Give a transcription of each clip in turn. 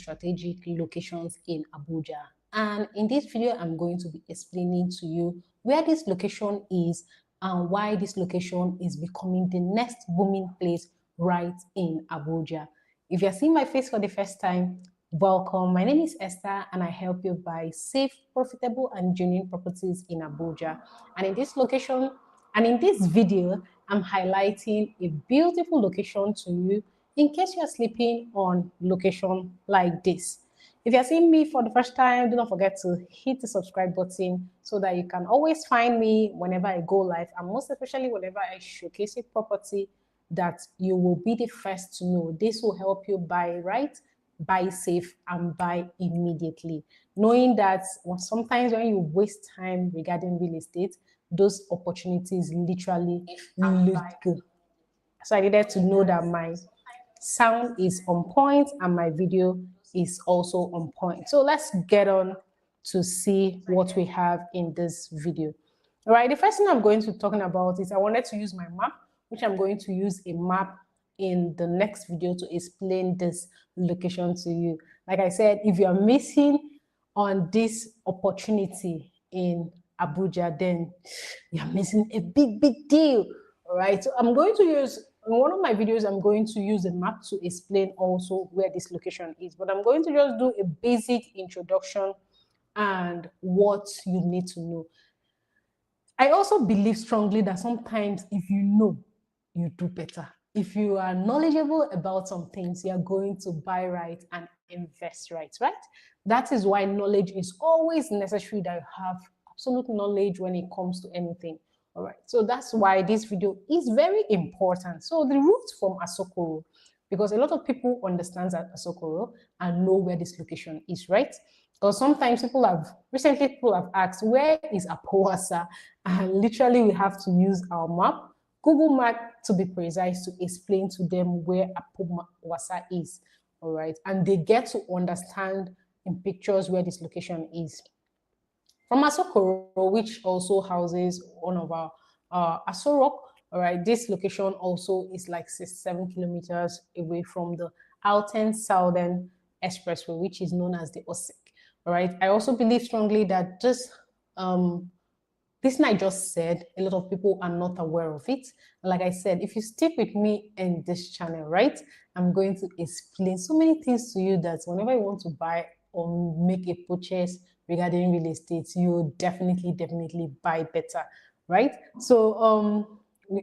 strategic locations in Abuja. And in this video, I'm going to be explaining to you where this location is and why this location is becoming the next booming place right in Abuja. If you're seeing my face for the first time, welcome. My name is Esther and I help you buy safe, profitable and genuine properties in Abuja. And in this location, and in this video, I'm highlighting a beautiful location to you in case you're sleeping on location like this. If you're seeing me for the first time, do not forget to hit the subscribe button so that you can always find me whenever I go live, and most especially whenever I showcase a property that you will be the first to know. This will help you buy right, buy safe, and buy immediately. Knowing that sometimes when you waste time regarding real estate, those opportunities literally look good. So I needed to know that my sound is on point and my video is also on point. So let's get on to see what we have in this video. All right, the first thing I'm going to be talking about is I wanted to use my map, which I'm going to use a map in the next video to explain this location to you. Like I said, if you're missing on this opportunity in Abuja, then you're missing a big deal. All right, so I'm going to use, in one of my videos, I'm going to use a map to explain also where this location is, but I'm going to just do a basic introduction and what you need to know. I also believe strongly that sometimes if you know, you do better. If you are knowledgeable about some things, you're going to buy right and invest right? That is why knowledge is always necessary, that you have absolute knowledge when it comes to anything. All right, so that's why this video is very important. So the route from Asokoro, because a lot of people understand that Asokoro and know where this location is, right? Because sometimes people have asked, where is Apo Wasa? And literally we have to use our map, Google Map to be precise, to explain to them where Apo Wasa is. All right, and they get to understand in pictures where this location is. From Asokoro, which also houses one of our Aso Rock, all right, this location also is like 7 kilometers away from the Alten Southern Expressway, which is known as the OSEC. All right, I also believe strongly that this thing I just said, a lot of people are not aware of it. Like I said, if you stick with me in this channel, right, I'm going to explain so many things to you that whenever you want to buy or make a purchase regarding real estate, you definitely buy better, right? So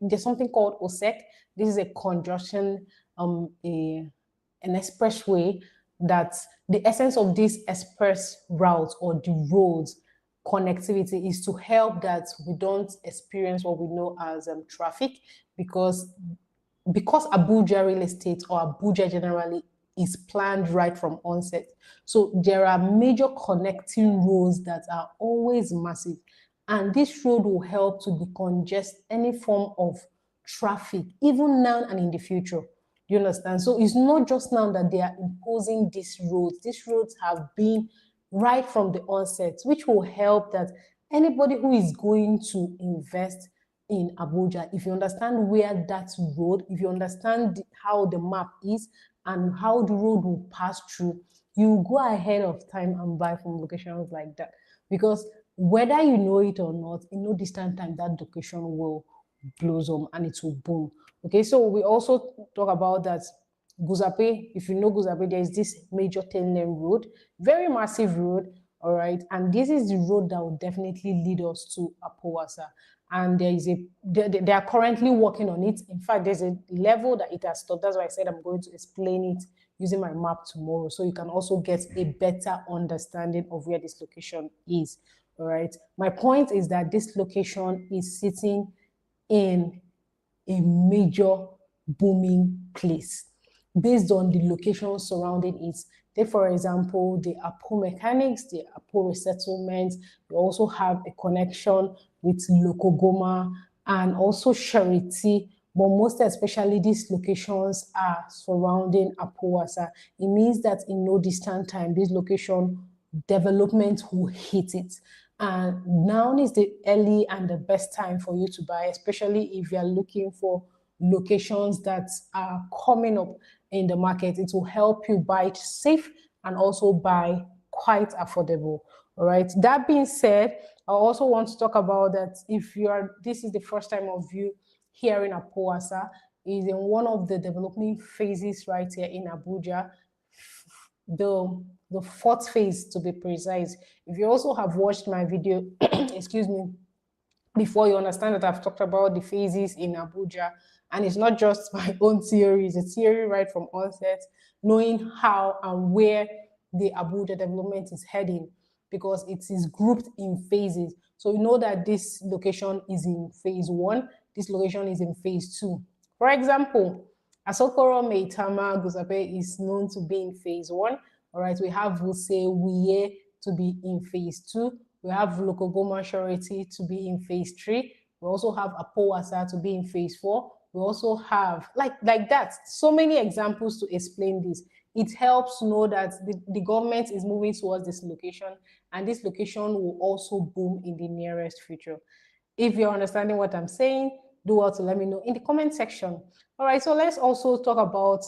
there's something called OSEC. This is a conjunction, an expressway, that the essence of this express route or the roads connectivity is to help that we don't experience what we know as traffic, because Abuja real estate or Abuja generally is planned right from onset. So there are major connecting roads that are always massive, and this road will help to decongest any form of traffic, even now and in the future. You understand? So it's not just now that they are imposing these roads. These roads have been right from the onset, which will help that anybody who is going to invest in Abuja, if you understand where that road, if you understand how the map is and how the road will pass through, you go ahead of time and buy from locations like that. Because whether you know it or not, in no distant time, that location will blossom and it will boom. Okay, so we also talk about that Guzape. If you know Guzape, there is this major 10-lane road, very massive road, all right, and this is the road that will definitely lead us to Apo Wasa. And they are currently working on it. In fact, there's a level that it has stopped. That's why I said I'm going to explain it using my map tomorrow, so you can also get a better understanding of where this location is. All right, my point is that this location is sitting in a major booming place based on the location surrounding it. Take, for example, the Apo Mechanics, the Apo Resettlement. We also have a connection with Lokogoma and also Charity, but most especially these locations are surrounding Apo Wasa. It means that in no distant time, this location development will hit it. And now is the early and the best time for you to buy, especially if you're looking for locations that are coming up in the market. It will help you buy it safe and also buy quite affordable. All right. That being said, I also want to talk about that if this is the first time of you hearing Apo Wasa, is in one of the development phases right here in Abuja, the fourth phase to be precise. If you also have watched my video, excuse me, before, you understand that I've talked about the phases in Abuja, and it's not just my own theory, it's a theory right from onset, knowing how and where the Abuja development is heading, because it is grouped in phases. So you know that this location is in phase 1, this location is in phase 2. For example, Asokoro Meitama Guzape is known to be in phase 1. All right, we have Wuse Wiye to be in phase 2. We have Lokogoma Surety to be in phase 3. We also have Apo Wasa to be in phase 4. We also have, like that, so many examples to explain this. It helps know that the government is moving towards this location, and this location will also boom in the nearest future. If you're understanding what I'm saying, do well to let me know in the comment section. All right, so let's also talk about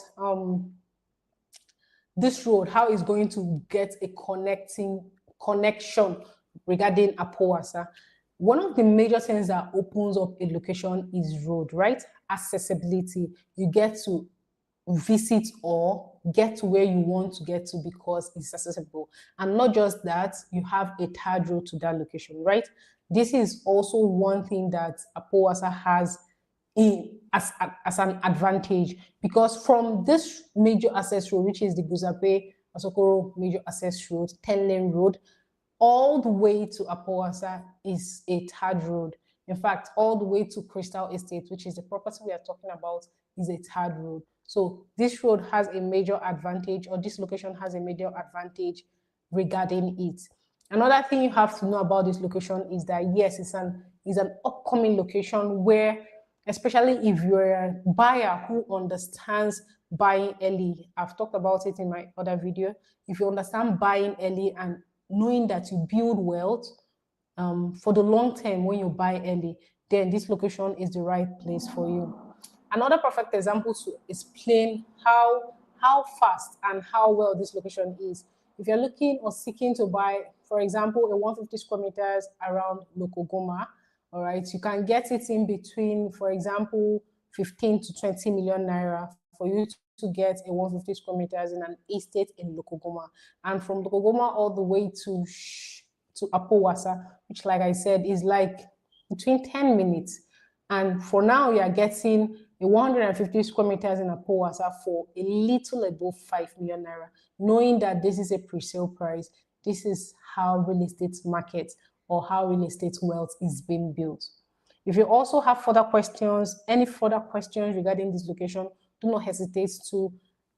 this road, how it's going to get a connection regarding Apo Wasa. One of the major things that opens up a location is road, right? Accessibility. You get to visit or get to where you want to get to because it's accessible. And not just that, you have a tarred road to that location, right? This is also one thing that Apo Wasa has as an advantage, because from this major access road, which is the Guzape Asokoro major access road, 10-lane road, all the way to Apo Wasa is a tarred road. In fact, all the way to Crystal Estate, which is the property we are talking about, is a tarred road. So this road has a major advantage, or this location has a major advantage regarding it. Another thing you have to know about this location is that, yes, it's an upcoming location where, especially if you're a buyer who understands buying early, I've talked about it in my other video. If you understand buying early and knowing that you build wealth for the long term when you buy early, then this location is the right place for you. Another perfect example to explain how fast and how well this location is. If you're looking or seeking to buy, for example, a 150 square meters around Lokogoma, all right, you can get it in between, for example, 15 to 20 million naira for you to get a 150 square meters in an estate in Lokogoma. And from Lokogoma all the way to Apo Wasa, which, like I said, is like between 10 minutes. And for now, you are getting a 150 square meters in Apo Wasa for a little above 5 million naira, knowing that this is a pre-sale price. This is how real estate market or how real estate wealth is being built. If you also have further questions, any further questions regarding this location, do not hesitate to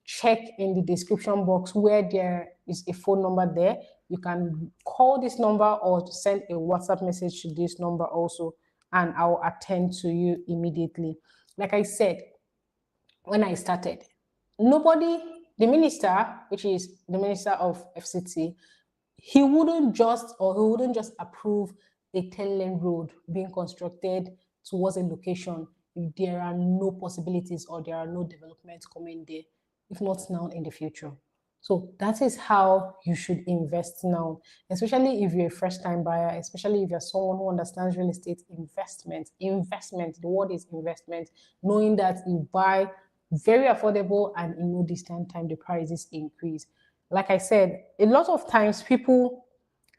check in the description box where there is a phone number there. You can call this number or send a WhatsApp message to this number also, and I'll attend to you immediately. Like I said, when I started, the minister, which is the minister of FCT, he wouldn't just approve a 10-lane road being constructed towards a location if there are no possibilities or there are no developments coming there, if not now, in the future. So that is how you should invest now, especially if you're a first-time buyer, especially if you're someone who understands real estate investment. The word is investment, knowing that you buy very affordable and in no distant time the prices increase. Like I said, a lot of times people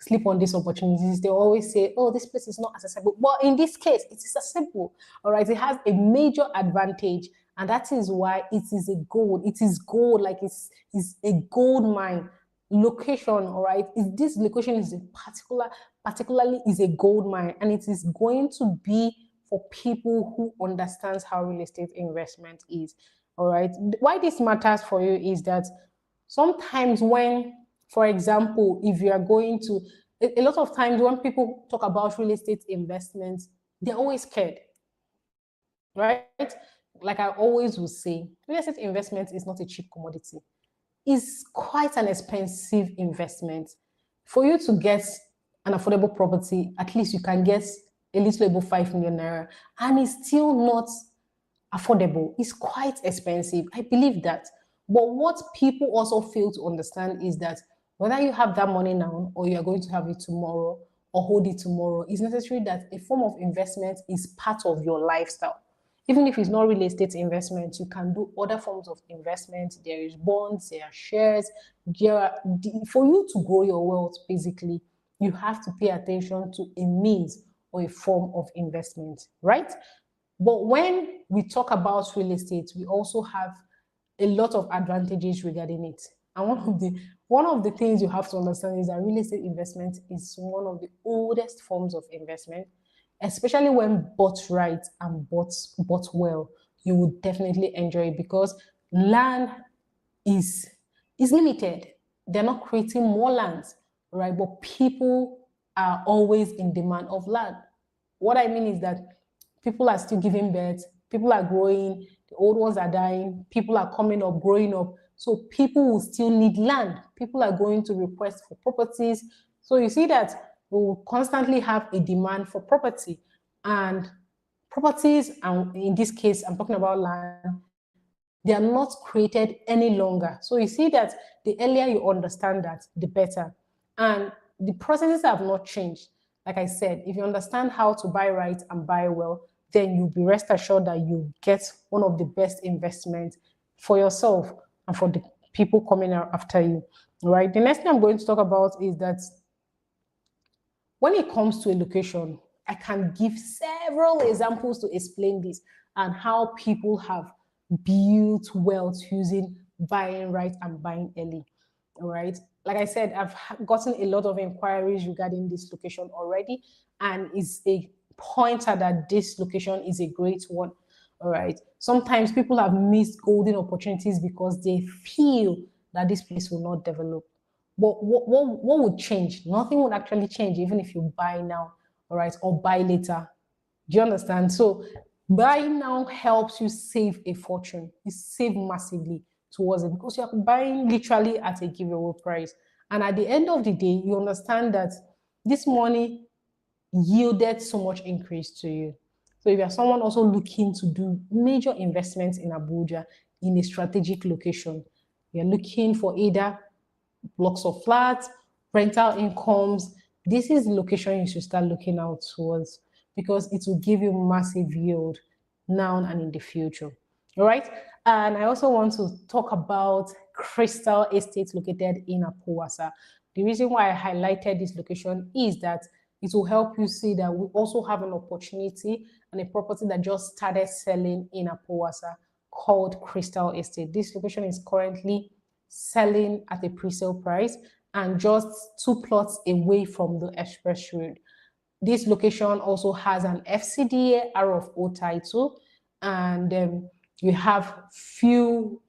sleep on these opportunities. They always say, oh, this place is not accessible. But in this case, it is accessible. All right, it has a major advantage, and that is why it is a gold. It is gold, like it's a gold mine location. All right, this location is particularly is a gold mine, and it is going to be for people who understands how real estate investment is. All right, why this matters for you is that sometimes when, for example, if you are going to, a lot of times when people talk about real estate investments, they're always scared, right? Like I always will say, real estate investment is not a cheap commodity. It's quite an expensive investment. For you to get an affordable property, at least you can get a little above 5 million naira, and it's still not affordable. It's quite expensive. I believe that. But what people also fail to understand is that whether you have that money now or you are going to have it tomorrow or hold it tomorrow, it's necessary that a form of investment is part of your lifestyle. Even if it's not real estate investment, you can do other forms of investment. There is bonds, there are shares. For you to grow your wealth, basically, you have to pay attention to a means or a form of investment, right? But when we talk about real estate, we also have a lot of advantages regarding it. And one of the things you have to understand is that real estate investment is one of the oldest forms of investment, especially when bought right and bought well. You would definitely enjoy it because land is is limited. They're not creating more lands, right? But people are always in demand of land. What I mean is that people are still giving birth, people are growing, the old ones are dying, people are coming up, growing up. So people will still need land. People are going to request for properties. So you see that we will constantly have a demand for property. And properties, and in this case, I'm talking about land, they are not created any longer. So you see that the earlier you understand that, the better. And the processes have not changed. Like I said, if you understand how to buy right and buy well, then you'll be rest assured that you get one of the best investments for yourself and for the people coming out after you. Right. The next thing I'm going to talk about is that when it comes to a location, I can give several examples to explain this and how people have built wealth using buying right and buying early. All right. Like I said, I've gotten a lot of inquiries regarding this location already, and it's a pointer that this location is a great one. All right. Sometimes people have missed golden opportunities because they feel that this place will not develop. But what would change? Nothing would actually change even if you buy now, all right, or buy later. Do you understand? So buying now helps you save a fortune. You save massively towards it because you're buying literally at a giveaway price. And at the end of the day, you understand that this money yielded so much increase to you. So if you're someone also looking to do major investments in Abuja in a strategic location, you're looking for either blocks of flats, rental incomes, this is the location you should start looking out towards because it will give you massive yield now and in the future. All right. And I also want to talk about Crystal Estate located in Apo Wasa. The reason why I highlighted this location is that it will help you see that we also have an opportunity and a property that just started selling in Apo Wasa called Crystal Estate. This location is currently selling at a pre-sale price and just 2 plots away from the express road. This location also has an FCDA R of O title, and you have few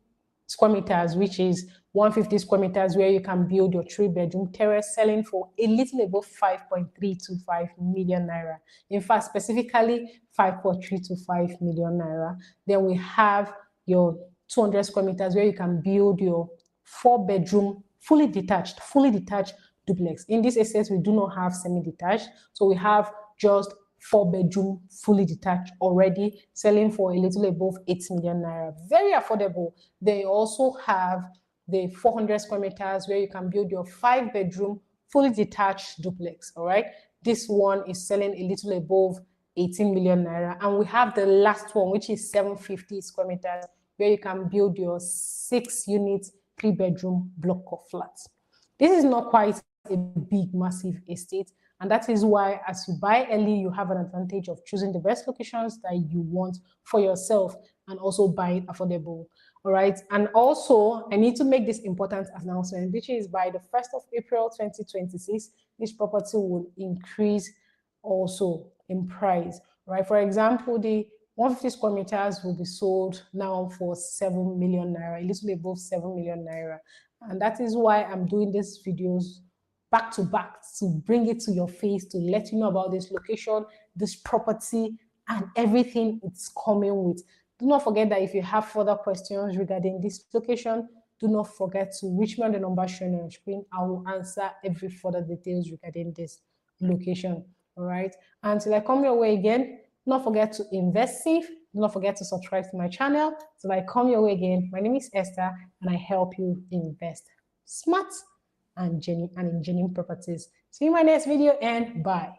square meters, which is 150 square meters, where you can build your 3-bedroom terrace, selling for a little above 5.325 million naira. In fact, specifically 5.325 million naira. Then we have your 200 square meters, where you can build your 4-bedroom, fully detached duplex. In this estate, we do not have semi-detached, so we have just 4-bedroom, fully detached already, selling for a little above 8 million naira. Very affordable. They also have the 400 square meters where you can build your 5-bedroom, fully detached duplex. All right. This one is selling a little above 18 million naira. And we have the last one, which is 750 square meters, where you can build your 6-unit, 3-bedroom block of flats. This is not quite a big, massive estate. And that is why, as you buy early, you have an advantage of choosing the best locations that you want for yourself and also buying affordable. All right. And also, I need to make this important announcement, which is by the 1st of April 2026, this property will increase also in price. Right. For example, the 150 square meters will be sold now for 7 million naira, a little above 7 million naira. And that is why I'm doing these videos back to back to bring it to your face, to let you know about this location, this property, and everything it's coming with. Do not forget that if you have further questions regarding this location, do not forget to reach me on the number shown on your screen. I will answer every further details regarding this location. All right. Until I come your way again, don't forget to invest safe, Do not forget to subscribe to my channel. So I come your way again. My name is Esther, and I help you invest smart and in genuine properties. See you in my next video, and bye.